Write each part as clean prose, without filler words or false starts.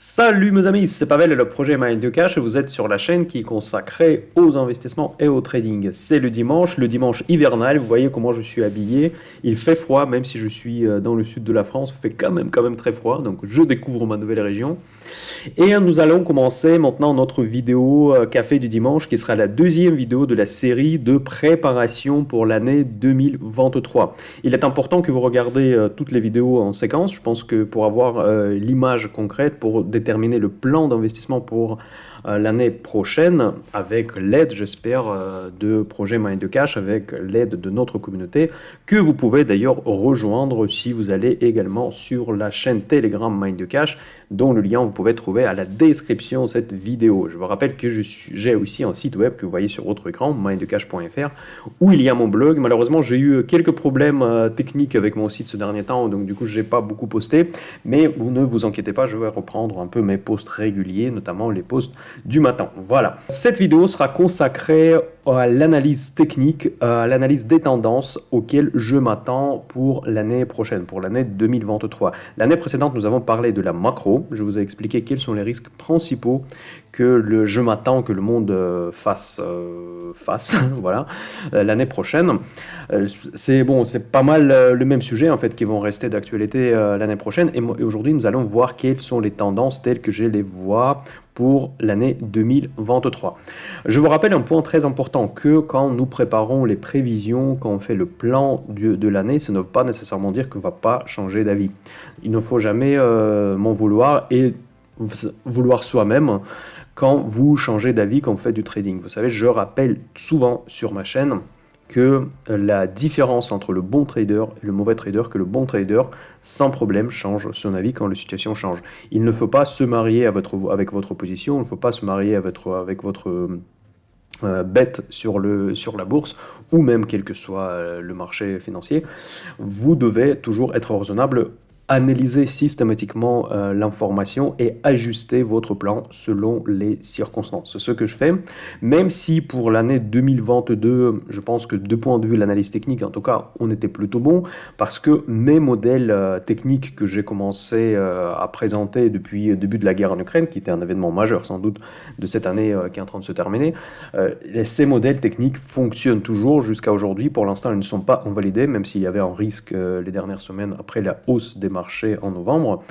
Salut mes amis, c'est Pavel et le projet Mind the Cash et vous êtes sur la chaîne qui est consacrée aux investissements et au trading. C'est le dimanche hivernal, vous voyez comment je suis habillé. Il fait froid même si je suis dans le sud de la France, il fait quand même très froid, donc je découvre ma nouvelle région. Et nous allons commencer maintenant notre vidéo café du dimanche qui sera la deuxième vidéo de la série de préparation pour l'année 2023. Il est important que vous regardez toutes les vidéos en séquence, je pense que pour avoir l'image concrète, pour déterminer le plan d'investissement pour l'année prochaine, avec l'aide, j'espère, de Projet Mind the Cash, avec l'aide de notre communauté, que vous pouvez d'ailleurs rejoindre si vous allez également sur la chaîne Telegram Mind the Cash, dont le lien vous pouvez trouver à la description de cette vidéo. Je vous rappelle que j'ai aussi un site web que vous voyez sur votre écran, mindthecash.fr, où il y a mon blog. Malheureusement, j'ai eu quelques problèmes techniques avec mon site ce dernier temps, donc du coup, je n'ai pas beaucoup posté, mais vous ne vous inquiétez pas, je vais reprendre un peu mes posts réguliers, notamment les posts du matin. Voilà. Cette vidéo sera consacrée à l'analyse technique, à l'analyse des tendances auxquelles je m'attends pour l'année prochaine, pour l'année 2023. L'année précédente, nous avons parlé de la macro. Je vous ai expliqué quels sont les risques principaux que je m'attends que le monde fasse voilà, l'année prochaine. C'est pas mal le même sujet en fait qui vont rester d'actualité l'année prochaine. Et aujourd'hui, nous allons voir quelles sont les tendances telles que je les vois pour l'année 2023. Je vous rappelle un point très important que quand nous préparons les prévisions, quand on fait le plan de l'année, ça ne veut pas nécessairement dire qu'on ne va pas changer d'avis. Il ne faut jamais m'en vouloir et vouloir soi-même quand vous changez d'avis, quand vous faites du trading. Vous savez, je rappelle souvent sur ma chaîne que la différence entre le bon trader et le mauvais trader, que le bon trader, sans problème, change son avis quand la situation change. Il ne faut pas se marier avec votre position, il ne faut pas se marier avec votre bête sur la bourse, ou même quel que soit le marché financier. Vous devez toujours être raisonnable, analyser systématiquement l'information et ajuster votre plan selon les circonstances. C'est ce que je fais, même si pour l'année 2022, je pense que de point de vue de l'analyse technique, en tout cas, on était plutôt bon, parce que mes modèles techniques que j'ai commencé à présenter depuis le début de la guerre en Ukraine, qui était un événement majeur sans doute de cette année qui est en train de se terminer, ces modèles techniques fonctionnent toujours jusqu'à aujourd'hui. Pour l'instant, ils ne sont pas invalidés, même s'il y avait un risque les dernières semaines après la hausse des marché en novembre,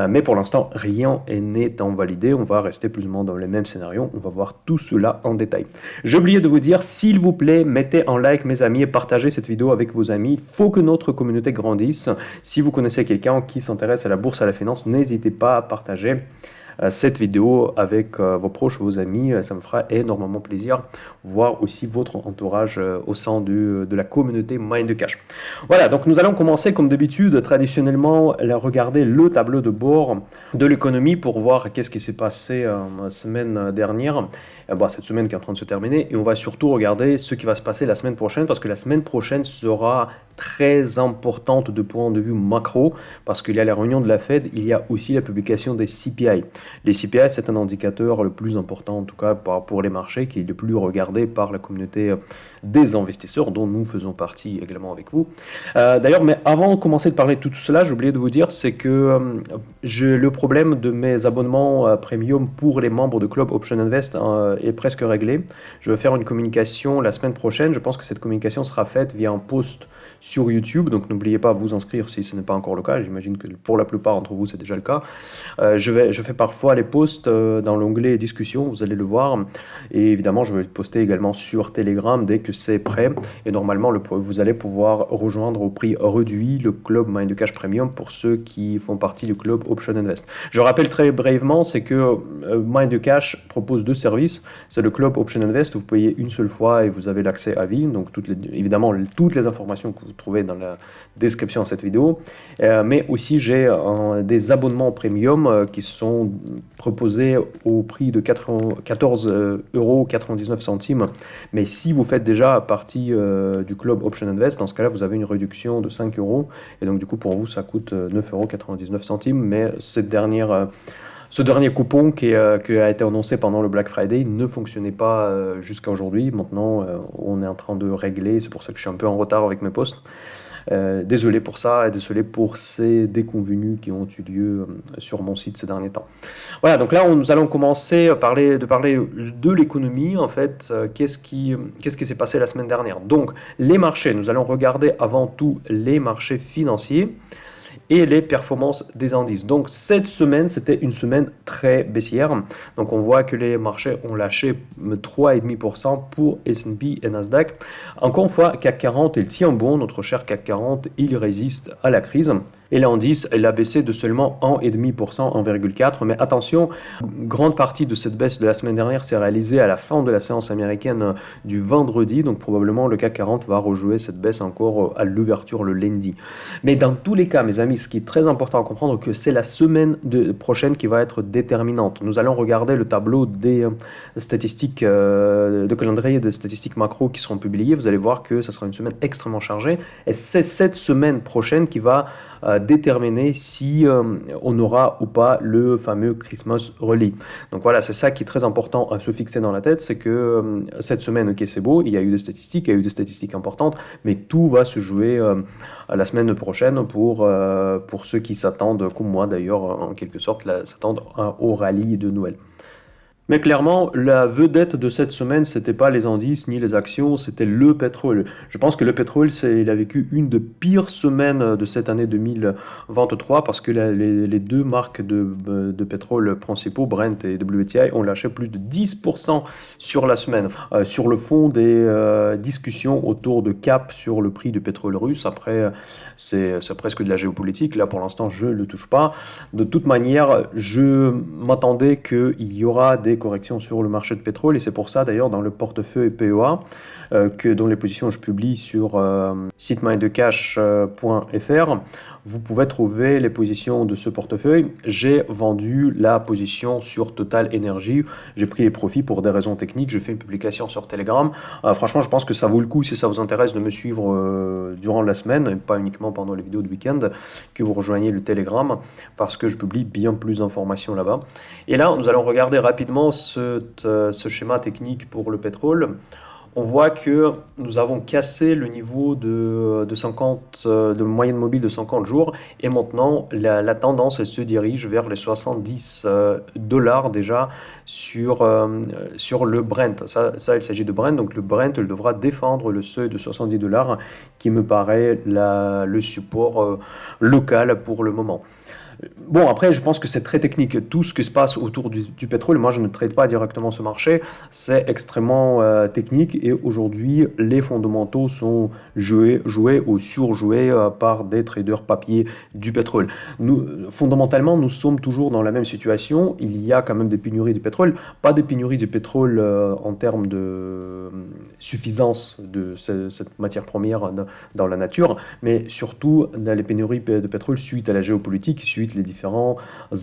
mais pour l'instant rien n'est invalidé, on va rester plus ou moins dans les mêmes scénarios, on va voir tout cela en détail. J'ai oublié de vous dire, s'il vous plaît, mettez un like mes amis et partagez cette vidéo avec vos amis, il faut que notre communauté grandisse. Si vous connaissez quelqu'un qui s'intéresse à la bourse, à la finance, n'hésitez pas à partager cette vidéo avec vos proches, vos amis, ça me fera énormément plaisir, voir aussi votre entourage au sein de la communauté Mind the Cash. Voilà, donc nous allons commencer comme d'habitude, traditionnellement, à regarder le tableau de bord de l'économie pour voir qu'est-ce qui s'est passé la semaine dernière, cette semaine qui est en train de se terminer, et on va surtout regarder ce qui va se passer la semaine prochaine, parce que la semaine prochaine sera très importante de point de vue macro, parce qu'il y a la réunion de la Fed, il y a aussi la publication des CPI. Les CPI, c'est un indicateur le plus important, en tout cas pour les marchés, qui est le plus regardé par la communauté des investisseurs, dont nous faisons partie également avec vous. D'ailleurs, mais avant de commencer de parler de tout cela, j'ai oublié de vous dire, c'est que le problème de mes abonnements premium pour les membres de Club Option Invest est presque réglé. Je vais faire une communication la semaine prochaine. Je pense que cette communication sera faite via un post sur YouTube, donc n'oubliez pas de vous inscrire si ce n'est pas encore le cas. J'imagine que pour la plupart d'entre vous, c'est déjà le cas. Je fais parfois les posts dans l'onglet discussion, vous allez le voir. Et évidemment, je vais le poster également sur Telegram dès que c'est prêt. Et normalement, vous allez pouvoir rejoindre au prix réduit le club Mind the Cash Premium pour ceux qui font partie du club Option Invest. Je rappelle très brièvement, c'est que Mind the Cash propose deux services. C'est le club Option Invest, vous payez une seule fois et vous avez l'accès à vie. Donc évidemment, toutes les informations que vous trouvez dans la description de cette vidéo. Mais aussi, j'ai des abonnements premium qui sont proposés au prix de 14,99 €. Mais si vous faites déjà partie du club Option Invest, dans ce cas-là, vous avez une réduction de 5 €. Et donc, du coup, pour vous, ça coûte 9,99 €. Mais cette dernière Ce dernier coupon qui a été annoncé pendant le Black Friday ne fonctionnait pas jusqu'à aujourd'hui. Maintenant, on est en train de régler. C'est pour ça que je suis un peu en retard avec mes posts. Désolé pour ça et désolé pour ces déconvenues qui ont eu lieu sur mon site ces derniers temps. Voilà, donc là, nous allons commencer à parler de l'économie, en fait. Qu'est-ce qui s'est passé la semaine dernière? Donc, les marchés, nous allons regarder avant tout les marchés financiers et les performances des indices. Donc cette semaine, c'était une semaine très baissière. Donc on voit que les marchés ont lâché 3,5% pour S&P et Nasdaq. Encore une fois, CAC 40, il tient bon, notre cher CAC 40, il résiste à la crise. Et l'indice, il a baissé de seulement 1,5%, 1,4%. Mais attention, grande partie de cette baisse de la semaine dernière s'est réalisée à la fin de la séance américaine du vendredi. Donc probablement le CAC 40 va rejouer cette baisse encore à l'ouverture le lundi. Mais dans tous les cas, mes amis, ce qui est très important à comprendre, que c'est la semaine prochaine qui va être déterminante. Nous allons regarder le tableau des statistiques de calendrier de statistiques macro qui seront publiées. Vous allez voir que ce sera une semaine extrêmement chargée. Et c'est cette semaine prochaine qui va déterminer si on aura ou pas le fameux Christmas Rally. Donc voilà, c'est ça qui est très important à se fixer dans la tête, c'est que cette semaine, ok, c'est beau, il y a eu des statistiques, il y a eu des statistiques importantes, mais tout va se jouer la semaine prochaine pour ceux qui s'attendent, comme moi d'ailleurs, en quelque sorte, s'attendent au rallye de Noël. Mais clairement, la vedette de cette semaine, c'était pas les indices ni les actions, c'était le pétrole. Je pense que le pétrole, il a vécu une des pires semaines de cette année 2023 parce que les deux marques de pétrole principaux, Brent et WTI, ont lâché plus de 10% sur la semaine. Sur le fond des discussions autour de cap sur le prix du pétrole russe, après, c'est presque de la géopolitique. Là, pour l'instant, je ne le touche pas. De toute manière, je m'attendais qu'il y aura des corrections sur le marché de pétrole et c'est pour ça d'ailleurs dans le portefeuille PEA dont les positions je publie sur siteminedecash.fr, vous pouvez trouver les positions de ce portefeuille. J'ai vendu la position sur Total Energy, j'ai pris les profits pour des raisons techniques, je fais une publication sur Telegram. Franchement, je pense que ça vaut le coup si ça vous intéresse de me suivre durant la semaine et pas uniquement pendant les vidéos de week-end, que vous rejoignez le Telegram parce que je publie bien plus d'informations là-bas. Et là, nous allons regarder rapidement ce schéma technique pour le pétrole. On voit que nous avons cassé le niveau de moyenne mobile de 50 jours et maintenant la tendance elle se dirige vers les 70 dollars déjà sur le Brent. Ça, il s'agit de Brent, donc le Brent il devra défendre le seuil de 70 dollars qui me paraît le support local pour le moment. Bon, après, je pense que c'est très technique. Tout ce qui se passe autour du pétrole, moi, je ne traite pas directement ce marché. C'est extrêmement technique et aujourd'hui, les fondamentaux sont joués ou surjoués par des traders papier du pétrole. Fondamentalement, nous sommes toujours dans la même situation. Il y a quand même des pénuries de pétrole. Pas des pénuries de pétrole en termes de suffisance de cette matière première dans la nature, mais surtout dans les pénuries de pétrole suite à la géopolitique, suite les différents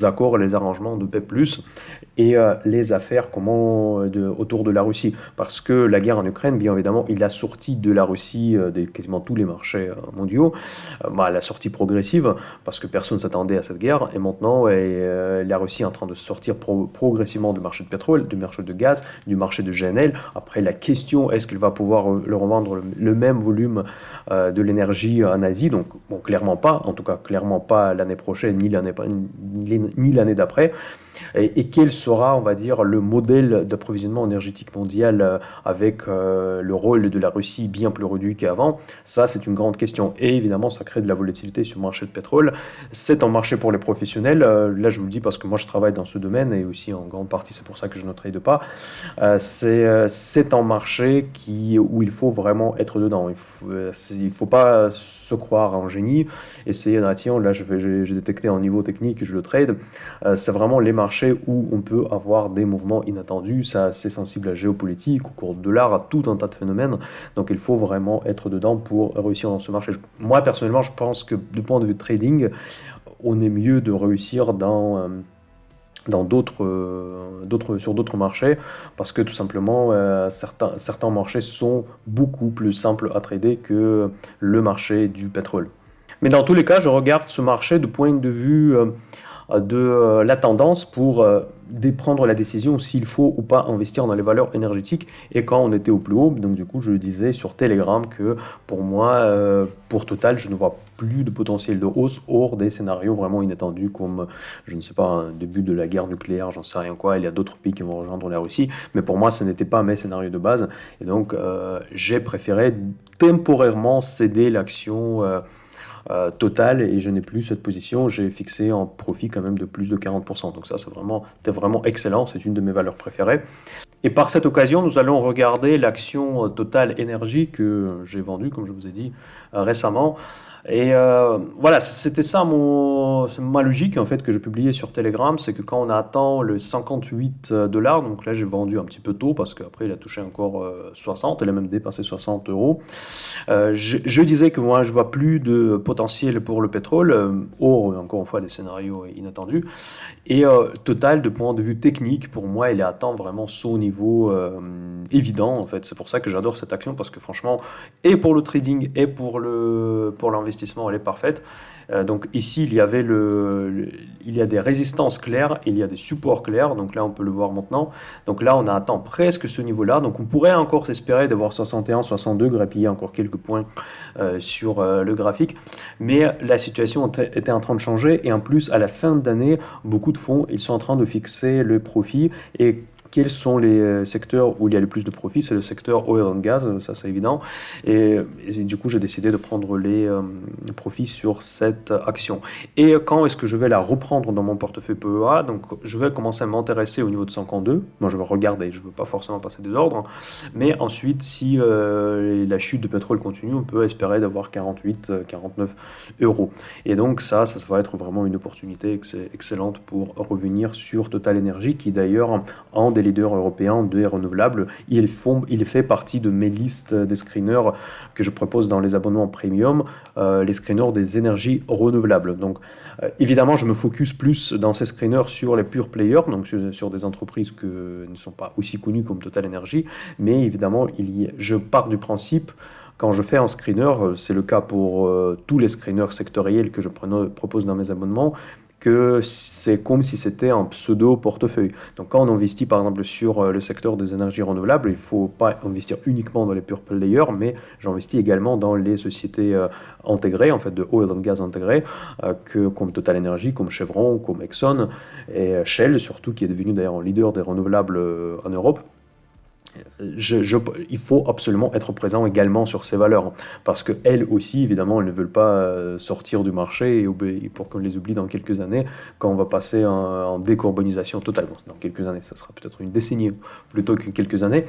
accords, les arrangements de PEP+, et les affaires autour de la Russie. Parce que la guerre en Ukraine, bien évidemment, il a sorti de la Russie de quasiment tous les marchés mondiaux. La sortie progressive, parce que personne ne s'attendait à cette guerre, et maintenant, la Russie est en train de sortir progressivement du marché de pétrole, du marché de gaz, du marché de GNL. Après, la question, est-ce qu'il va pouvoir leur vendre le même volume de l'énergie en Asie? Donc, bon, clairement pas, en tout cas, clairement pas l'année prochaine, ni l'année d'après. Et quel sera, on va dire, le modèle d'approvisionnement énergétique mondial avec le rôle de la Russie bien plus réduit qu'avant? Ça, c'est une grande question. Et évidemment, ça crée de la volatilité sur le marché de pétrole. C'est un marché pour les professionnels. Là, je vous le dis parce que moi, je travaille dans ce domaine et aussi en grande partie, c'est pour ça que je ne trade pas. C'est un marché où il faut vraiment être dedans. Il faut pas se croire en génie, essayer d'un tiens, là, j'ai détecté un niveau technique, je le trade. C'est vraiment les marchés où on peut avoir des mouvements inattendus, c'est assez sensible à la géopolitique, au cours de dollar, à tout un tas de phénomènes, donc il faut vraiment être dedans pour réussir dans ce marché. Moi personnellement, je pense que du point de vue trading, on est mieux de réussir sur d'autres marchés, parce que tout simplement, certains marchés sont beaucoup plus simples à trader que le marché du pétrole. Mais dans tous les cas, je regarde ce marché de point de vue de la tendance pour prendre la décision s'il faut ou pas investir dans les valeurs énergétiques et quand on était au plus haut. Donc du coup, je disais sur Telegram que pour moi, pour Total, je ne vois plus de potentiel de hausse hors des scénarios vraiment inattendus comme, je ne sais pas, un début de la guerre nucléaire, j'en sais rien quoi, il y a d'autres pays qui vont rejoindre la Russie, mais pour moi, ce n'était pas mes scénarios de base. Et donc, j'ai préféré temporairement céder l'action Total et je n'ai plus cette position. J'ai fixé un profit quand même de plus de 40%. Donc ça, c'était vraiment excellent. C'est une de mes valeurs préférées. Et par cette occasion, nous allons regarder l'action Total Energy que j'ai vendue, comme je vous ai dit récemment. Et voilà, c'était ça ma logique en fait que je publiais sur Telegram, c'est que quand on attend le 58 dollars, donc là j'ai vendu un petit peu tôt parce qu'après il a touché encore 60, il a même dépassé 60 euros. Je disais que moi je vois plus de potentiel pour le pétrole, hors encore une fois des scénarios inattendus. Et Total, de point de vue technique, pour moi, il atteint vraiment son niveau évident, en fait. C'est pour ça que j'adore cette action, parce que franchement, et pour le trading, et pour l'investissement, elle est parfaite. Donc ici, il y a des résistances claires, il y a des supports clairs, donc là, on peut le voir maintenant. Donc là, on a atteint presque ce niveau-là, donc on pourrait encore s'espérer d'avoir 61, 62, grappiller encore quelques points sur le graphique. Mais la situation était en train de changer, et en plus, à la fin d'année, beaucoup de fonds, ils sont en train de fixer le profit, et quels sont les secteurs où il y a le plus de profit? C'est le secteur oil and gas, ça c'est évident. Et du coup, j'ai décidé de prendre les profits sur cette action. Et quand est-ce que je vais la reprendre dans mon portefeuille PEA? Donc, je vais commencer à m'intéresser au niveau de 52. Moi, je vais regarder, je ne veux pas forcément passer des ordres. Mais ensuite, si la chute de pétrole continue, on peut espérer d'avoir 48, 49 euros. Et donc, ça va être vraiment une opportunité excellente pour revenir sur Total Energy, qui d'ailleurs, en des leaders européens des renouvelables. Il fait partie de mes listes des screeners que je propose dans les abonnements premium, les screeners des énergies renouvelables. Donc, évidemment, je me focus plus dans ces screeners sur les pure players, donc sur des entreprises qui ne sont pas aussi connues comme Total Energy, mais évidemment, je pars du principe quand je fais un screener, c'est le cas pour tous les screeners sectoriels que je propose dans mes abonnements, que c'est comme si c'était un pseudo-portefeuille. Donc quand on investit par exemple sur le secteur des énergies renouvelables, il ne faut pas investir uniquement dans les pure players, mais j'investis également dans les sociétés intégrées, en fait de oil and gas intégrées, comme Total Energy, comme Chevron, comme Exxon, et Shell surtout, qui est devenu d'ailleurs un leader des renouvelables en Europe. Il faut absolument être présent également sur ces valeurs, parce qu'elles aussi, évidemment, elles ne veulent pas sortir du marché pour qu'on les oublie dans quelques années, quand on va passer en décarbonisation totale. Bon, dans quelques années, ça sera peut-être une décennie plutôt que quelques années,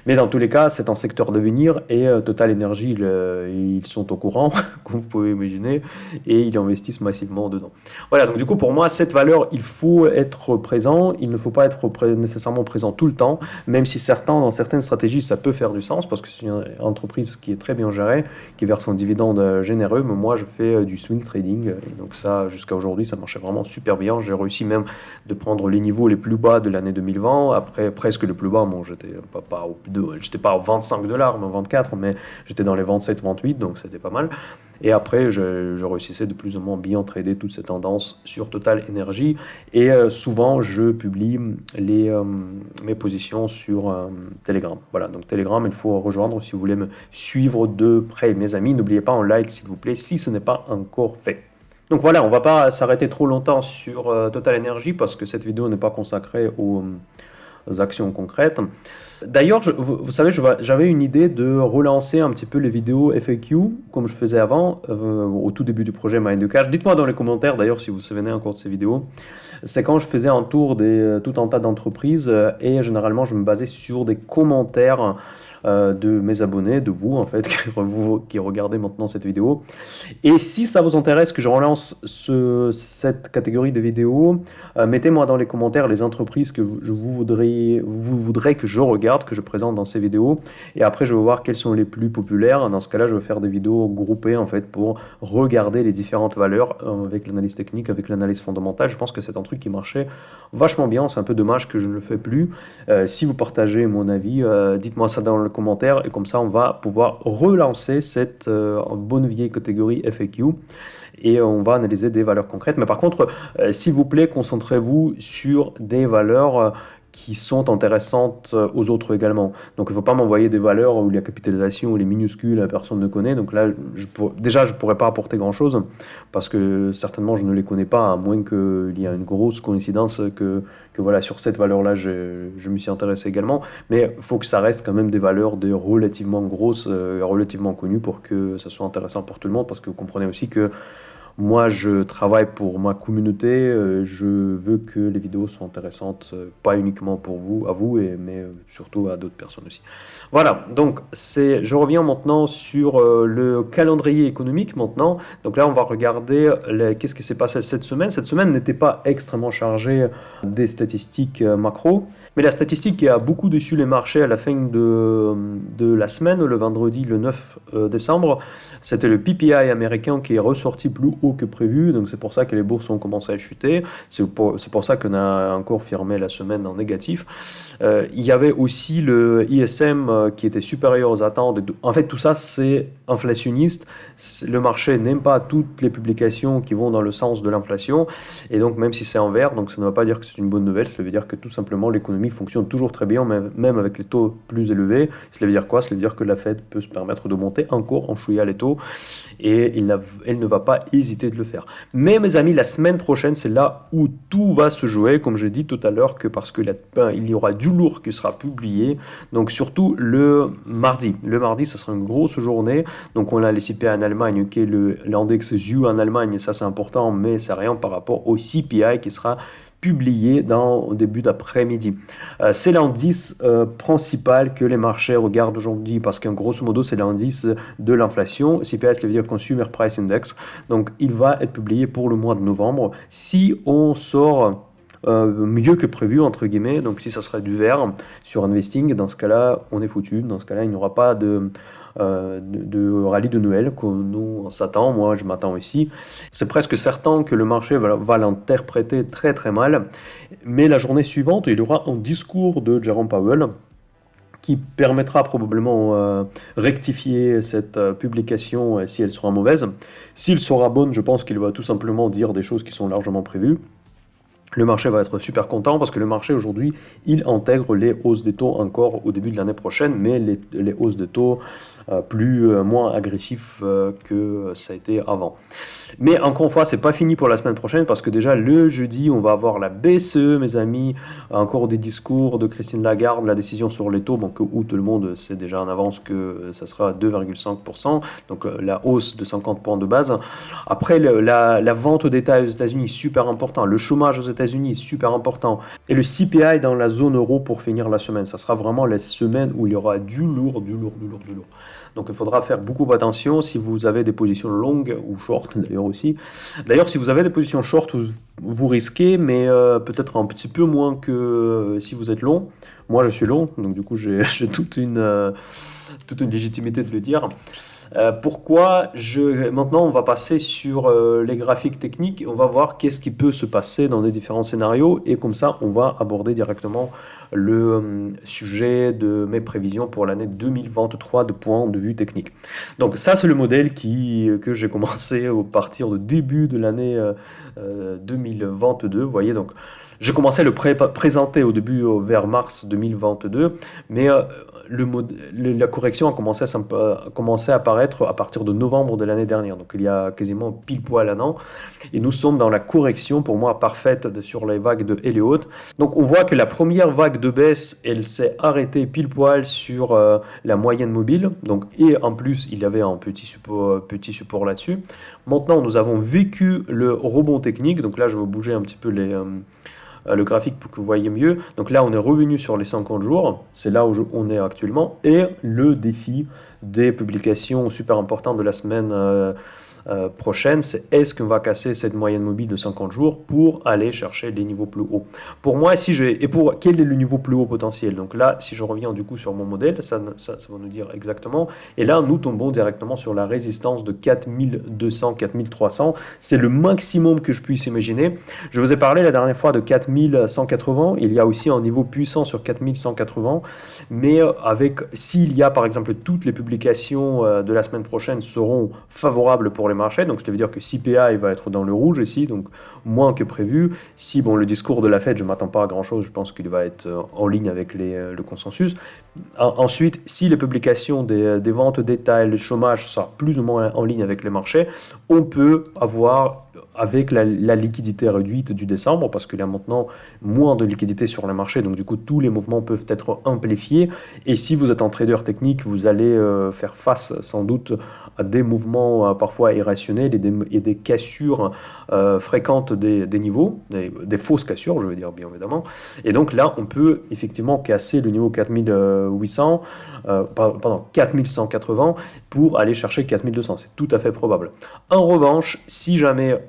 mais dans tous les cas, c'est un secteur d'avenir, et Total Energy, ils sont au courant, comme vous pouvez imaginer, et ils investissent massivement dedans. Voilà, donc du coup, pour moi, cette valeur, il faut être présent, il ne faut pas être nécessairement présent tout le temps, même si dans certaines stratégies, ça peut faire du sens parce que c'est une entreprise qui est très bien gérée, qui verse un dividende généreux, mais moi je fais du swing trading, et donc ça, jusqu'à aujourd'hui, ça marchait vraiment super bien. J'ai réussi même de prendre les niveaux les plus bas de l'année 2020, après presque le plus bas, bon, j'étais pas à 25 dollars, mais 24, mais j'étais dans les 27, 28, donc c'était pas mal. Et après, je réussissais de plus ou moins bien trader toutes ces tendances sur Total Energy. Et souvent, je publie mes positions sur Telegram. Voilà, donc Telegram, il faut rejoindre si vous voulez me suivre de près. Mes amis, n'oubliez pas un like, s'il vous plaît, si ce n'est pas encore fait. Donc voilà, on ne va pas s'arrêter trop longtemps sur Total Energy parce que cette vidéo n'est pas consacrée aux actions concrètes. D'ailleurs, vous savez, j'avais une idée de relancer un petit peu les vidéos FAQ, comme je faisais avant, au tout début du projet Mind2Cash. Dites-moi dans les commentaires, d'ailleurs, si vous vous souvenez encore de ces vidéos. C'est quand je faisais un tour tout un tas d'entreprises, et généralement, je me basais sur des commentaires de mes abonnés, de vous, en fait, qui regardez maintenant cette vidéo. Et si ça vous intéresse que je relance cette catégorie de vidéos, mettez-moi dans les commentaires les entreprises que vous voudrez que je regarde, que je présente dans ces vidéos, et après je vais voir quelles sont les plus populaires. Dans ce cas-là, je vais faire des vidéos groupées en fait pour regarder les différentes valeurs avec l'analyse technique, avec l'analyse fondamentale. Je pense que c'est un truc qui marchait vachement bien. C'est un peu dommage que je ne le fais plus. Si vous partagez mon avis, dites-moi ça dans le commentaire et comme ça on va pouvoir relancer cette bonne vieille catégorie FAQ et on va analyser des valeurs concrètes. Mais par contre, s'il vous plaît, concentrez-vous sur des valeurs qui sont intéressantes aux autres également. Donc il ne faut pas m'envoyer des valeurs où la capitalisation ou les minuscules, personne ne connaît. Donc là, déjà, je ne pourrais pas apporter grand-chose parce que certainement, je ne les connais pas, à moins qu'il y ait une grosse coïncidence que voilà, sur cette valeur-là, je me suis intéressé également. Mais il faut que ça reste quand même des valeurs relativement grosses, relativement connues pour que ça soit intéressant pour tout le monde parce que vous comprenez aussi que moi, je travaille pour ma communauté, je veux que les vidéos soient intéressantes, pas uniquement pour vous, mais surtout à d'autres personnes aussi. Voilà, donc je reviens maintenant sur le calendrier économique maintenant. Donc là, on va regarder qu'est-ce qui s'est passé cette semaine. Cette semaine n'était pas extrêmement chargée des statistiques macro. Mais la statistique qui a beaucoup déçu les marchés à la fin de la semaine, le vendredi le 9 décembre, c'était le PPI américain qui est ressorti plus haut que prévu. Donc c'est pour ça que les bourses ont commencé à chuter. C'est pour ça qu'on a encore fermé la semaine en négatif. Il y avait aussi le ISM qui était supérieur aux attentes. En fait, tout ça, c'est inflationniste. Le marché n'aime pas toutes les publications qui vont dans le sens de l'inflation. Et donc, même si c'est en vert, donc ça ne veut pas dire que c'est une bonne nouvelle. Ça veut dire que tout simplement, l'économie fonctionne toujours très bien, même avec les taux plus élevés. Ça veut dire quoi? Ça veut dire que la Fed peut se permettre de monter encore en chouïa les taux et elle ne va pas hésiter de le faire. Mais mes amis, la semaine prochaine, c'est là où tout va se jouer, comme je dis tout à l'heure, parce qu'il y aura du lourd qui sera publié, donc surtout le mardi. Le mardi, ce sera une grosse journée, donc on a les CPI en Allemagne, qui est l'index ZU en Allemagne, ça c'est important, mais c'est rien par rapport au CPI qui sera publié au début d'après-midi. C'est l'indice principal que les marchés regardent aujourd'hui parce qu'en grosso modo, c'est l'indice de l'inflation. CPI, ça veut dire Consumer Price Index. Donc, il va être publié pour le mois de novembre. Si on sort mieux que prévu, entre guillemets, donc si ça serait du vert sur Investing, dans ce cas-là, on est foutu. Dans ce cas-là, il n'y aura pas de rallye de Noël que nous on s'attend, moi je m'attends aussi. C'est presque certain que le marché va l'interpréter très très mal, mais la journée suivante, il y aura un discours de Jerome Powell qui permettra probablement rectifier cette publication si elle sera mauvaise. S'il sera bonne, je pense qu'il va tout simplement dire des choses qui sont largement prévues. Le marché va être super content parce que le marché aujourd'hui, il intègre les hausses des taux encore au début de l'année prochaine, mais les hausses de taux moins agressifs que ça a été avant. Mais encore une fois, c'est pas fini pour la semaine prochaine parce que déjà le jeudi, on va avoir la BCE, mes amis, encore des discours de Christine Lagarde, la décision sur les taux, donc où tout le monde sait déjà en avance que ça sera 2,5%, donc la hausse de 50 points de base. Après, la vente d'État aux États-Unis est super important, le chômage aux États-Unis est super important, et le CPI dans la zone euro pour finir la semaine. Ça sera vraiment la semaine où il y aura du lourd. Donc il faudra faire beaucoup attention si vous avez des positions longues ou short d'ailleurs aussi. D'ailleurs, si vous avez des positions short, vous risquez, mais peut-être un petit peu moins que si vous êtes long. Moi, je suis long, donc du coup, j'ai toute une légitimité de le dire. Pourquoi maintenant on va passer sur les graphiques techniques et on va voir qu'est-ce qui peut se passer dans les différents scénarios et comme ça on va aborder directement le sujet de mes prévisions pour l'année 2023 de point de vue technique. Donc ça c'est le modèle que j'ai commencé à partir du début de l'année 2022, vous voyez, donc j'ai commencé à le présenter au début vers mars 2022, mais la correction a commencé à apparaître à partir de novembre de l'année dernière, donc il y a quasiment pile poil un an, et nous sommes dans la correction pour moi parfaite sur les vagues de Elliott. Donc on voit que la première vague de baisse, elle s'est arrêtée pile poil sur la moyenne mobile, donc, et en plus il y avait un petit support là-dessus. Maintenant nous avons vécu le rebond technique, donc là je vais bouger un petit peu le graphique pour que vous voyez mieux. Donc là, on est revenu sur les 50 jours. C'est là où on est actuellement. Et le défi des publications super importantes de la semaine prochaine, c'est est-ce qu'on va casser cette moyenne mobile de 50 jours pour aller chercher des niveaux plus hauts. Pour moi, quel est le niveau plus haut potentiel? Donc là, si je reviens du coup sur mon modèle, ça va nous dire exactement. Et là, nous tombons directement sur la résistance de 4200, 4300. C'est le maximum que je puisse imaginer. Je vous ai parlé la dernière fois de 4180. Il y a aussi un niveau puissant sur 4180. Mais s'il y a par exemple toutes les publications de la semaine prochaine seront favorables pour les marchés, donc ça veut dire que CPI va être dans le rouge ici, donc moins que prévu. Si le discours de la Fed, je ne m'attends pas à grand chose, je pense qu'il va être en ligne avec le consensus. Ensuite, si les publications des ventes détail, le chômage sont plus ou moins en ligne avec les marchés, on peut avoir, avec la liquidité réduite du décembre, parce qu'il y a maintenant moins de liquidité sur le marché, donc du coup tous les mouvements peuvent être amplifiés. Et si vous êtes un trader technique, vous allez faire face sans doute à des mouvements parfois irrationnels et des cassures fréquentes des niveaux, des fausses cassures, je veux dire bien évidemment. Et donc là, on peut effectivement casser le niveau 4180 pour aller chercher 4200. C'est tout à fait probable. En revanche, si jamais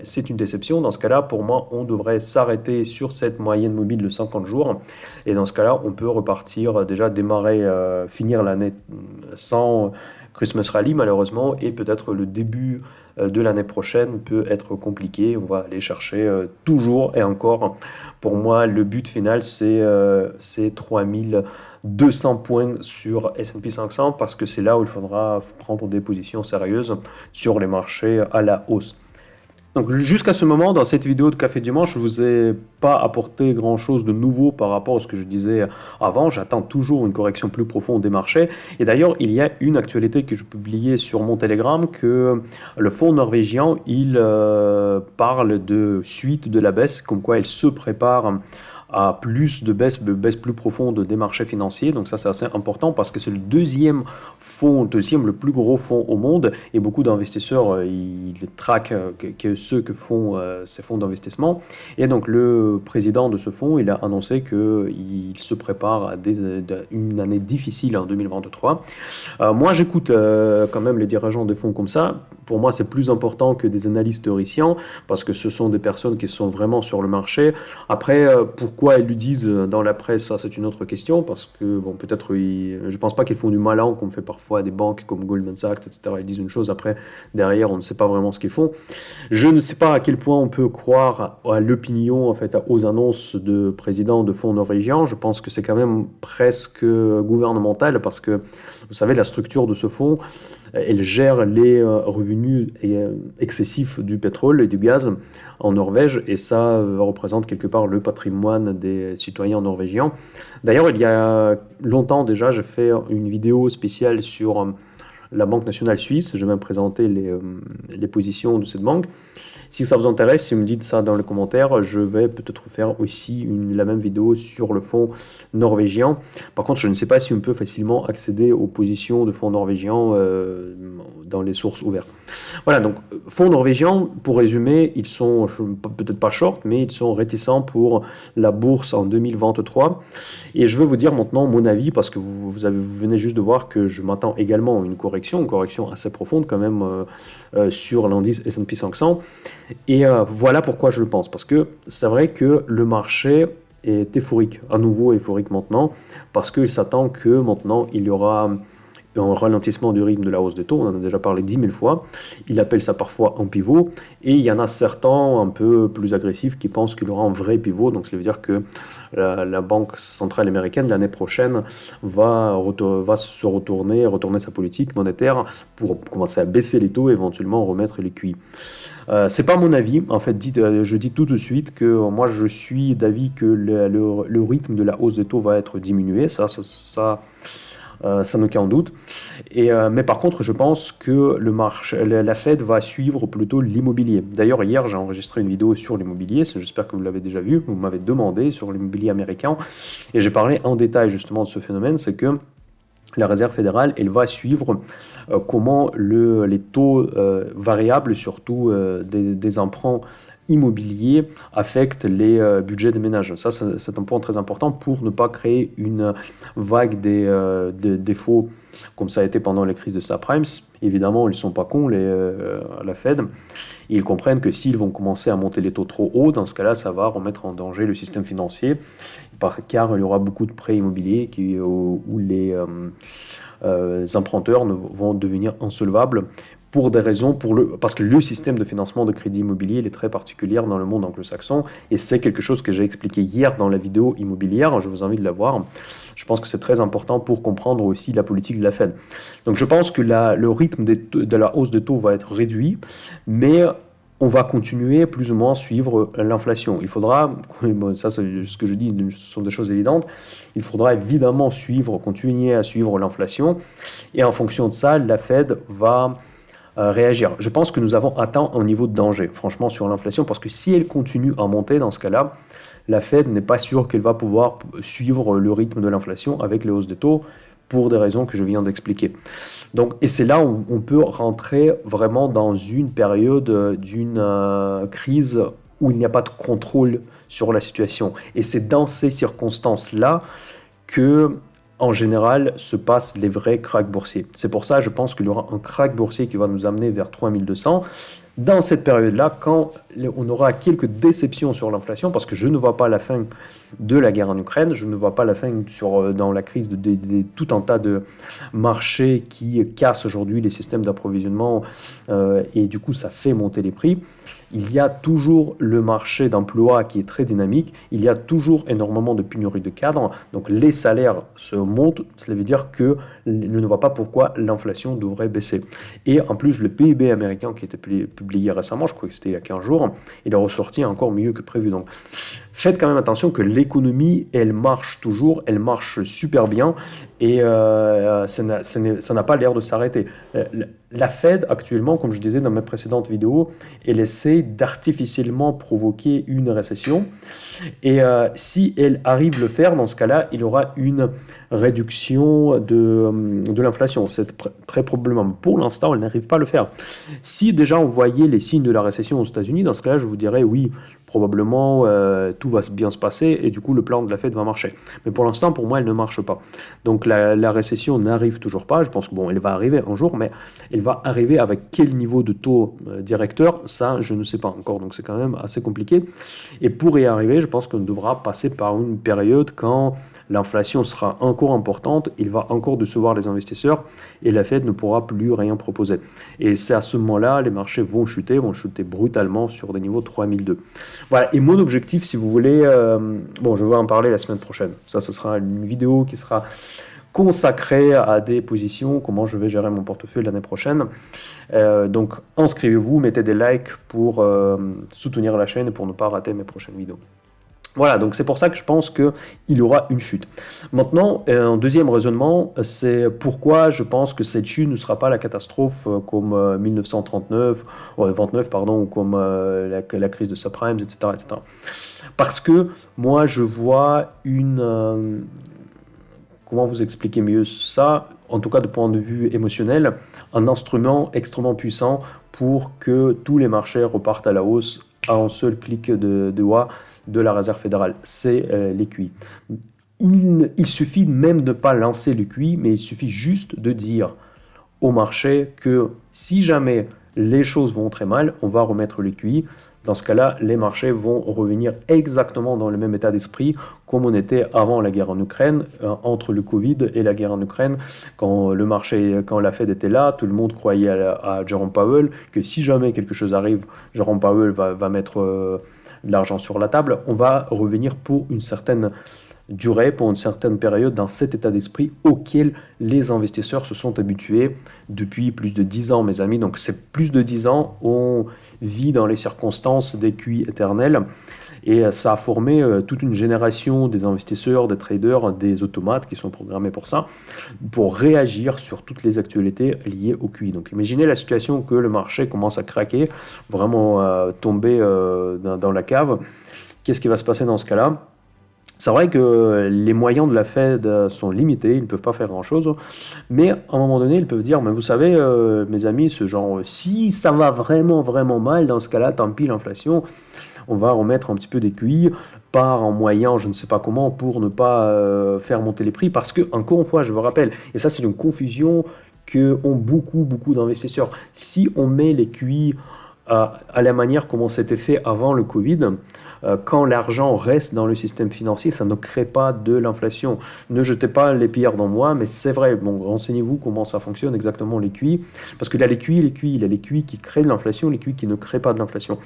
c'est une déception, dans ce cas-là, pour moi, on devrait s'arrêter sur cette moyenne mobile de 50 jours. Et dans ce cas-là, on peut repartir, déjà démarrer, finir l'année sans Christmas Rally malheureusement, et peut-être le début de l'année prochaine peut être compliqué. On va aller chercher toujours et encore. Pour moi, le but final, c'est 3200 points sur S&P 500 parce que c'est là où il faudra prendre des positions sérieuses sur les marchés à la hausse. Donc jusqu'à ce moment, dans cette vidéo de Café Dimanche, je ne vous ai pas apporté grand-chose de nouveau par rapport à ce que je disais avant. J'attends toujours une correction plus profonde des marchés. Et d'ailleurs, il y a une actualité que je publiais sur mon Telegram, que le fonds norvégien, il parle de suite de la baisse, comme quoi il se prépare à plus de baisse plus profonde des marchés financiers. Donc ça, c'est assez important parce que c'est le deuxième le plus gros fonds au monde, et beaucoup d'investisseurs, ils traquent ceux que font ces fonds d'investissement. Et donc le président de ce fonds, il a annoncé qu'il se prépare à une année difficile en 2023. Moi, j'écoute quand même les dirigeants des fonds comme ça. Pour moi, c'est plus important que des analystes théoriciens parce que ce sont des personnes qui sont vraiment sur le marché. Après, pourquoi ils le disent dans la presse, ça c'est une autre question, parce que peut-être je pense pas qu'ils font du malin comme fait parfois des banques comme Goldman Sachs, etc. Ils disent une chose, après derrière on ne sait pas vraiment ce qu'ils font. Je ne sais pas à quel point on peut croire à l'opinion, en fait, aux annonces de présidents de fonds norvégiens. Je pense que c'est quand même presque gouvernemental parce que vous savez, la structure de ce fonds, elle gère les revenus excessifs du pétrole et du gaz en Norvège, et ça représente quelque part le patrimoine des citoyens norvégiens. D'ailleurs, il y a longtemps déjà, j'ai fait une vidéo spéciale sur la Banque nationale suisse. Je vais présenter les positions de cette banque. Si ça vous intéresse, si vous me dites ça dans les commentaires, je vais peut-être faire aussi la même vidéo sur le fonds norvégien. Par contre, je ne sais pas si on peut facilement accéder aux positions de fonds norvégiens dans les sources ouvertes. Voilà, donc fonds norvégiens, pour résumer, ils sont peut-être pas short, mais ils sont réticents pour la bourse en 2023. Et je vais vous dire maintenant mon avis, parce que vous venez juste de voir que je m'attends également à une correction assez profonde quand même sur l'indice S&P 500. Et voilà pourquoi je le pense. Parce que c'est vrai que le marché est euphorique, à nouveau euphorique maintenant, parce qu'il s'attend que maintenant il y aura un ralentissement du rythme de la hausse des taux. On en a déjà parlé 10 000 fois. Il appelle ça parfois un pivot. Et il y en a certains un peu plus agressifs qui pensent qu'il y aura un vrai pivot. Donc ça veut dire que la Banque centrale américaine, l'année prochaine, va retourner sa politique monétaire pour commencer à baisser les taux et éventuellement remettre les QI. C'est pas mon avis. En fait, je dis tout de suite que moi, je suis d'avis que le rythme de la hausse des taux va être diminué. Ça n'a aucun doute. Mais par contre, je pense que la Fed va suivre plutôt l'immobilier. D'ailleurs, hier, j'ai enregistré une vidéo sur l'immobilier. J'espère que vous l'avez déjà vu. Vous m'avez demandé sur l'immobilier américain. Et j'ai parlé en détail justement de ce phénomène. C'est que la Réserve fédérale, elle va suivre comment les taux variables, surtout des emprunts immobilier affecte les budgets des ménages. Ça, c'est un point très important pour ne pas créer une vague des défauts comme ça a été pendant les crises de subprimes. Évidemment, ils ne sont pas cons, la Fed. Ils comprennent que s'ils vont commencer à monter les taux trop haut, dans ce cas-là, ça va remettre en danger le système financier, car il y aura beaucoup de prêts immobiliers où les emprunteurs vont devenir insolvables pour des raisons, parce que le système de financement de crédit immobilier il est très particulier dans le monde anglo-saxon, et c'est quelque chose que j'ai expliqué hier dans la vidéo immobilière, je vous invite à la voir. Je pense que c'est très important pour comprendre aussi la politique de la Fed. Donc je pense que le rythme de la hausse des taux va être réduit, mais on va continuer plus ou moins à suivre l'inflation. Il faudra, ça c'est ce que je dis, ce sont des choses évidentes, il faudra évidemment continuer à suivre l'inflation, et en fonction de ça, la Fed va réagir. Je pense que nous avons atteint un niveau de danger, franchement, sur l'inflation, parce que si elle continue à monter dans ce cas-là, la Fed n'est pas sûre qu'elle va pouvoir suivre le rythme de l'inflation avec les hausses des taux, pour des raisons que je viens d'expliquer. Donc, et c'est là où on peut rentrer vraiment dans une période d'une crise où il n'y a pas de contrôle sur la situation. Et c'est dans ces circonstances-là que, en général, se passent les vrais cracks boursiers. C'est pour ça, je pense qu'il y aura un crack boursier qui va nous amener vers 3200. Dans cette période-là, quand on aura quelques déceptions sur l'inflation, parce que je ne vois pas la fin de la guerre en Ukraine, je ne vois pas la fin dans la crise de tout un tas de marchés qui cassent aujourd'hui les systèmes d'approvisionnement et du coup ça fait monter les prix. Il y a toujours le marché d'emploi qui est très dynamique, il y a toujours énormément de pénurie de cadres, donc les salaires se montent, cela veut dire que je ne vois pas pourquoi l'inflation devrait baisser. Et en plus, le PIB américain qui a été publié récemment, je crois que c'était il y a 15 jours, il est ressorti encore mieux que prévu. Donc faites quand même attention que l'économie, elle marche toujours, elle marche super bien et ça n'a pas l'air de s'arrêter. La Fed, actuellement, comme je disais dans mes précédentes vidéos, elle essaie d'artificiellement provoquer une récession. Et si elle arrive à le faire, dans ce cas-là, il y aura une réduction de l'inflation. C'est très probablement. Pour l'instant, elle n'arrive pas à le faire. Si déjà on voyait les signes de la récession aux États-Unis, dans ce cas-là, je vous dirais oui, probablement tout va bien se passer et du coup le plan de la Fed va marcher. Mais pour l'instant, pour moi, elle ne marche pas. Donc la récession n'arrive toujours pas. Je pense que bon, elle va arriver un jour, mais elle va arriver avec quel niveau de taux directeur, ça je ne sais pas encore. Donc c'est quand même assez compliqué. Et pour y arriver, je pense qu'on devra passer par une période quand l'inflation sera encore importante, il va encore décevoir les investisseurs et la Fed ne pourra plus rien proposer. Et c'est à ce moment-là, les marchés vont chuter brutalement sur des niveaux 3002. Voilà, et mon objectif, si vous voulez, je vais en parler la semaine prochaine. Ça, ce sera une vidéo qui sera consacrée à des positions, comment je vais gérer mon portefeuille l'année prochaine. Donc, inscrivez-vous, mettez des likes pour soutenir la chaîne et pour ne pas rater mes prochaines vidéos. Voilà, donc c'est pour ça que je pense qu'il y aura une chute. Maintenant, un deuxième raisonnement, c'est pourquoi je pense que cette chute ne sera pas la catastrophe comme 1939, 29, pardon, ou comme la crise de subprimes, etc., etc. Parce que moi, je vois comment vous expliquer mieux ça, en tout cas de point de vue émotionnel, un instrument extrêmement puissant pour que tous les marchés repartent à la hausse à un seul clic de doigt de la Réserve fédérale, c'est les QI. Il suffit même de ne pas lancer le QI, mais il suffit juste de dire au marché que si jamais les choses vont très mal, on va remettre le QI. Dans ce cas-là, les marchés vont revenir exactement dans le même état d'esprit comme on était avant la guerre en Ukraine, entre le Covid et la guerre en Ukraine. Quand la Fed était là, tout le monde croyait à Jerome Powell, que si jamais quelque chose arrive, Jerome Powell va mettre de l'argent sur la table. On va revenir pour une certaine durée, pour une certaine période, dans cet état d'esprit auquel les investisseurs se sont habitués depuis plus de 10 ans, mes amis. Donc c'est plus de 10 ans, on vit dans les circonstances des QI éternels et ça a formé toute une génération des investisseurs, des traders, des automates qui sont programmés pour ça, pour réagir sur toutes les actualités liées au QI. Donc imaginez la situation que le marché commence à craquer, vraiment tomber dans la cave. Qu'est-ce qui va se passer dans ce cas-là ? C'est vrai que les moyens de la Fed sont limités, ils ne peuvent pas faire grand-chose, mais à un moment donné, ils peuvent dire, mais vous savez, mes amis, si ça va vraiment, vraiment mal, dans ce cas-là, tant pis, l'inflation, on va remettre un petit peu des QI par un moyen, je ne sais pas comment, pour ne pas faire monter les prix. Parce que, encore une fois, je vous rappelle, et ça c'est une confusion que ont beaucoup d'investisseurs. Si on met les QI à la manière comment c'était fait avant le Covid, quand l'argent reste dans le système financier, ça ne crée pas de l'inflation. Ne jetez pas les pierres dans moi, mais c'est vrai. Bon, renseignez-vous comment ça fonctionne exactement les QI, parce qu'il y a les QI, il y a les QI qui créent de l'inflation, les QI qui ne créent pas de l'inflation.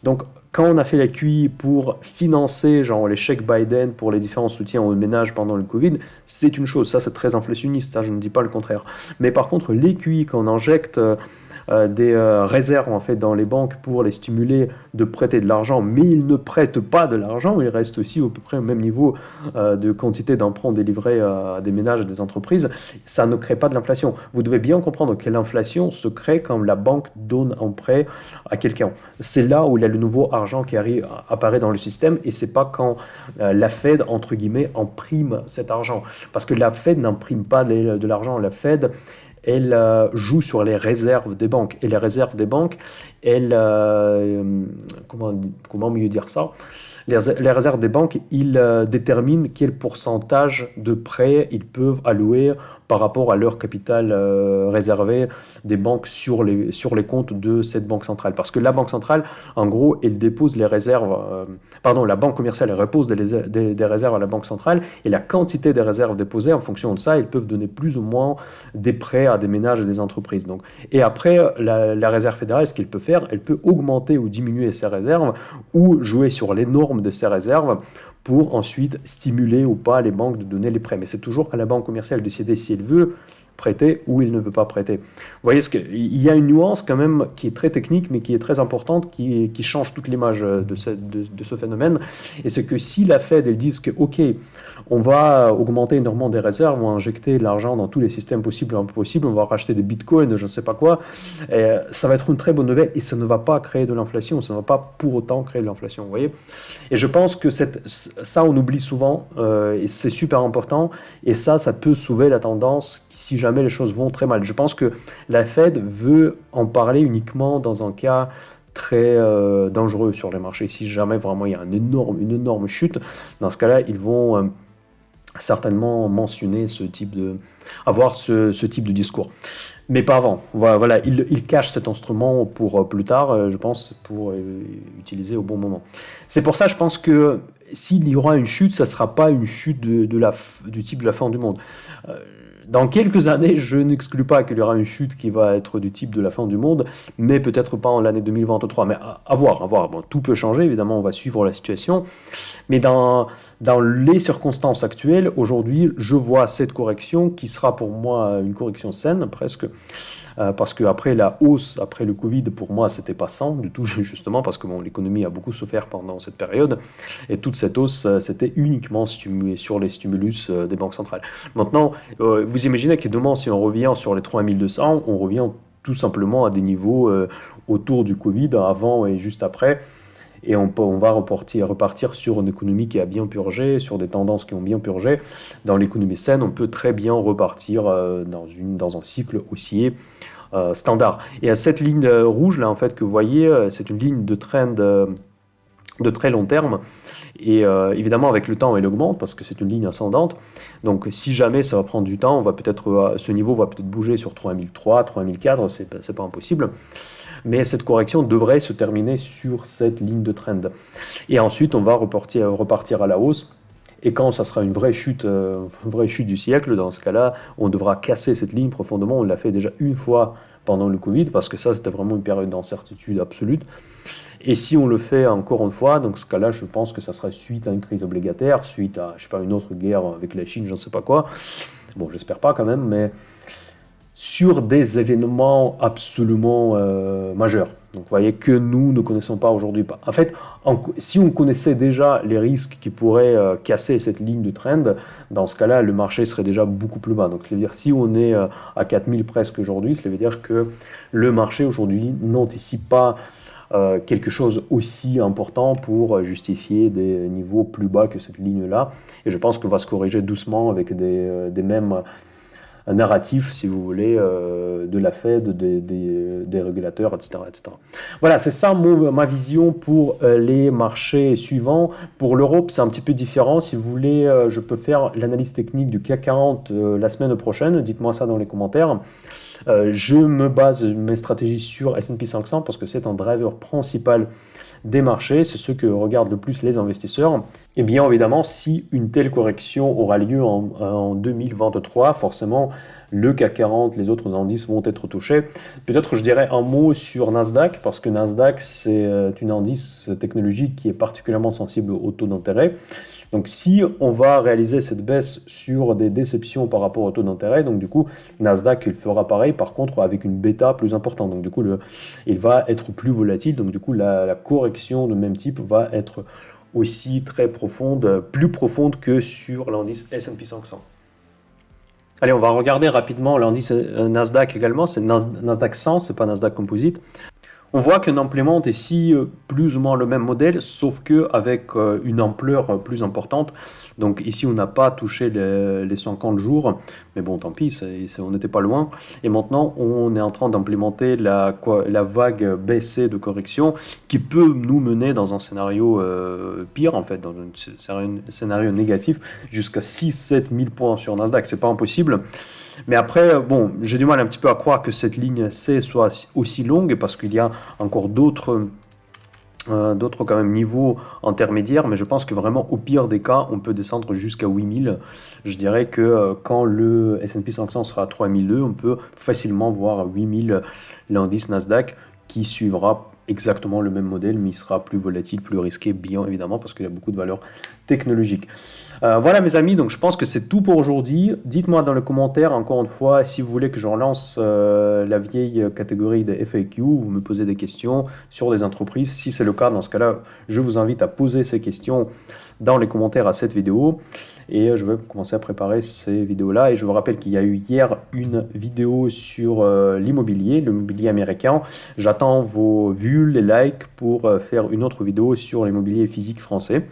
Donc, quand on a fait la QI pour financer genre les chèques Biden pour les différents soutiens aux ménages pendant le Covid, c'est une chose, ça c'est très inflationniste, je ne dis pas le contraire. Mais par contre, les QI, quand on injecte des réserves en fait dans les banques pour les stimuler de prêter de l'argent, mais ils ne prêtent pas de l'argent, ils restent aussi à peu près au même niveau de quantité d'emprunts délivrés à des ménages et des entreprises, ça ne crée pas de l'inflation. Vous devez bien comprendre que l'inflation se crée quand la banque donne un prêt à quelqu'un. C'est là où il y a le nouveau argent qui apparaît dans le système, et c'est pas quand la Fed, entre guillemets, imprime cet argent. Parce que la Fed n'imprime pas de l'argent, la Fed elle joue sur les réserves des banques. Et les réserves des banques, comment mieux dire ça? Les réserves des banques, ils déterminent quel pourcentage de prêts ils peuvent allouer par rapport à leur capital réservé des banques sur les comptes de cette banque centrale. Parce que la banque centrale, en gros, elle dépose les réserves, la banque commerciale elle repose des réserves à la banque centrale, et la quantité des réserves déposées, en fonction de ça, ils peuvent donner plus ou moins des prêts à des ménages et des entreprises. Donc, et après, la réserve fédérale, ce qu'elle peut faire, elle peut augmenter ou diminuer ses réserves, ou jouer sur les normes de ces réserves pour ensuite stimuler ou pas les banques de donner les prêts. Mais c'est toujours à la banque commerciale de décider si elle veut prêter ou il ne veut pas prêter. Vous voyez, il y a une nuance quand même qui est très technique, mais qui est très importante, qui change toute l'image de ce phénomène. Et c'est que si la Fed, elle dit que, OK, on va augmenter énormément des réserves, on va injecter de l'argent dans tous les systèmes possibles et impossibles, on va racheter des bitcoins, je ne sais pas quoi, et ça va être une très bonne nouvelle, et ça ne va pas créer de l'inflation, ça ne va pas pour autant créer de l'inflation, vous voyez. Et je pense que ça, on oublie souvent, et c'est super important, et ça peut sauver la tendance si jamais les choses vont très mal. Je pense que la Fed veut en parler uniquement dans un cas très dangereux sur les marchés. Si jamais vraiment il y a une énorme chute, dans ce cas-là, ils vont certainement mentionner avoir ce type de discours. Mais pas avant. Voilà, il cache cet instrument pour plus tard, je pense, pour utiliser au bon moment. C'est pour ça, je pense que s'il y aura une chute, ça ne sera pas une chute du type de la fin du monde. Dans quelques années, je n'exclus pas qu'il y aura une chute qui va être du type de la fin du monde, mais peut-être pas en l'année 2023. Mais à voir. Bon, tout peut changer, évidemment, on va suivre la situation. Mais dans les circonstances actuelles, aujourd'hui, je vois cette correction qui sera pour moi une correction saine, presque. Parce qu'après la hausse, après le Covid, pour moi, c'était pas sain du tout, justement, parce que l'économie a beaucoup souffert pendant cette période. Et toute cette hausse, c'était uniquement sur les stimulus des banques centrales. Maintenant, vous imaginez que demain, si on revient sur les 3200, on revient tout simplement à des niveaux autour du Covid, avant et juste après. Et on va repartir sur une économie qui a bien purgé, sur des tendances qui ont bien purgé. Dans l'économie saine, on peut très bien repartir dans un cycle haussier standard. Et à cette ligne rouge là, en fait, que vous voyez, c'est une ligne de trend de très long terme. Et évidemment, avec le temps, elle augmente parce que c'est une ligne ascendante. Donc, si jamais ça va prendre du temps, ce niveau va peut-être bouger sur 3003, 3004, c'est pas impossible. Mais cette correction devrait se terminer sur cette ligne de trend. Et ensuite, on va repartir à la hausse. Et quand ça sera une vraie chute du siècle, dans ce cas-là, on devra casser cette ligne profondément. On l'a fait déjà une fois pendant le Covid, parce que ça, c'était vraiment une période d'incertitude absolue. Et si on le fait encore une fois, dans ce cas-là, je pense que ça sera suite à une crise obligataire, suite à, une autre guerre avec la Chine, je ne sais pas quoi. Bon, j'espère pas quand même, mais sur des événements absolument majeurs. Donc vous voyez que nous ne connaissons pas aujourd'hui. En fait, si on connaissait déjà les risques qui pourraient casser cette ligne de trend, dans ce cas-là, le marché serait déjà beaucoup plus bas. Donc ça veut dire si on est à 4000 presque aujourd'hui, ça veut dire que le marché aujourd'hui n'anticipe pas quelque chose aussi important pour justifier des niveaux plus bas que cette ligne-là. Et je pense qu'on va se corriger doucement avec des mêmes narratif, si vous voulez, de la Fed, des régulateurs, etc., etc. Voilà, c'est ça ma vision pour les marchés suivants. Pour l'Europe, c'est un petit peu différent. Si vous voulez, je peux faire l'analyse technique du CAC 40 la semaine prochaine. Dites-moi ça dans les commentaires. Je me base mes stratégies sur S&P 500 parce que c'est un driver principal des marchés, c'est ce que regardent le plus les investisseurs. Et bien évidemment, si une telle correction aura lieu en 2023, forcément, le CAC 40, les autres indices vont être touchés. Peut-être je dirais un mot sur Nasdaq, parce que Nasdaq, c'est un indice technologique qui est particulièrement sensible au taux d'intérêt. Donc si on va réaliser cette baisse sur des déceptions par rapport au taux d'intérêt, donc du coup, Nasdaq, il fera pareil, par contre, avec une bêta plus importante. Donc du coup, il va être plus volatile. Donc du coup, la correction de même type va être aussi très profonde, plus profonde que sur l'indice S&P 500. Allez, on va regarder rapidement l'indice Nasdaq également. C'est Nasdaq 100, c'est pas Nasdaq Composite. On voit qu'on implémente ici plus ou moins le même modèle, sauf qu'avec une ampleur plus importante. Donc ici, on n'a pas touché les 50 jours, mais bon, tant pis, on n'était pas loin. Et maintenant, on est en train d'implémenter la vague baissée de correction qui peut nous mener dans un scénario pire, en fait, dans un scénario négatif, jusqu'à 6-7 000 points sur Nasdaq. C'est pas impossible. Mais après, bon, j'ai du mal un petit peu à croire que cette ligne C soit aussi longue parce qu'il y a encore d'autres quand même niveaux intermédiaires, mais je pense que vraiment au pire des cas, on peut descendre jusqu'à 8000. Je dirais que quand le S&P 500 sera à 3002, on peut facilement voir à 8000 l'indice Nasdaq qui suivra exactement le même modèle, mais il sera plus volatile, plus risqué, bien évidemment, parce qu'il y a beaucoup de valeurs technologiques. Voilà mes amis, donc je pense que c'est tout pour aujourd'hui. Dites-moi dans les commentaires, encore une fois, si vous voulez que je relance la vieille catégorie des FAQ, vous me posez des questions sur des entreprises. Si c'est le cas, dans ce cas-là, je vous invite à poser ces questions dans les commentaires à cette vidéo. Et je vais commencer à préparer ces vidéos-là. Et je vous rappelle qu'il y a eu hier une vidéo sur l'immobilier américain. J'attends vos vues, les likes pour faire une autre vidéo sur l'immobilier physique français.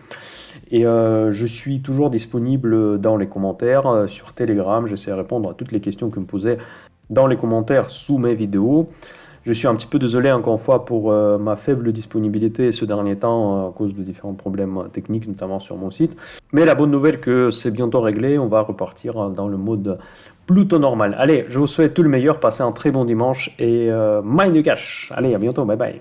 Et je suis toujours disponible dans les commentaires sur Telegram. J'essaie de répondre à toutes les questions que vous me posez dans les commentaires sous mes vidéos. Je suis un petit peu désolé encore une fois pour ma faible disponibilité ce dernier temps à cause de différents problèmes techniques, notamment sur mon site. Mais la bonne nouvelle que c'est bientôt réglé, on va repartir dans le mode plutôt normal. Allez, je vous souhaite tout le meilleur, passez un très bon dimanche et mind the cash. Allez, à bientôt, bye bye.